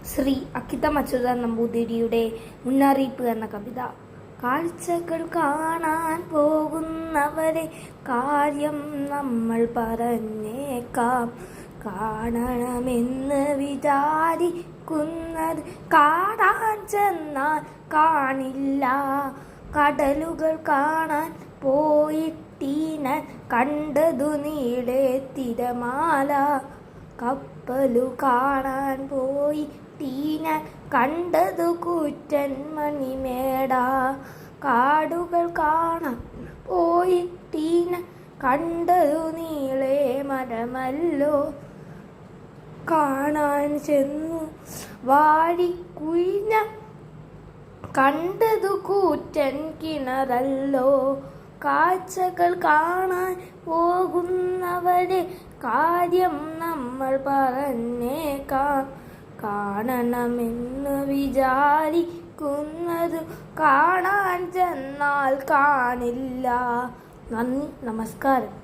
ശ്രീ അക്കിത്തം അച്യുതൻ നമ്പൂതിരിയുടെ മുന്നറിയിപ്പ് എന്ന കവിത. കാഴ്ചകൾ കാണാൻ പോകുന്നവരെ കാര്യം നമ്മൾ പറഞ്ഞേക്കാം. കാണണമെന്ന് വിചാരിക്കുന്നത് കാണാൻ ചെന്നാൽ കാണില്ല. കടലുകൾ കാണാൻ പോയിട്ടീനൻ കണ്ടതു നീളെ തിരമാല. കപ്പലു കാണാൻ പോയിട്ടീനൻ കണ്ടതു കൂറ്റൻ മണിമേട. കാടുകൾ കാണാൻ പോയിട്ടീനൻ കണ്ടതു നീളെ മരമല്ലോ. കാണാൻ ചെന്നു വാഴിക്കുഴിഞ്ഞ കണ്ടതു കൂറ്റൻ കിണറല്ലോ. കാഴ്ചകൾ കാണാൻ പോകുന്നവരെ കാര്യം നമ്മൾ പറഞ്ഞേക്കാം. കാണണമെന്ന് വിചാരിക്കുന്നത് കാണാൻ ചെന്നാൽ കാണില്ല. നന്ദി, നമസ്കാരം.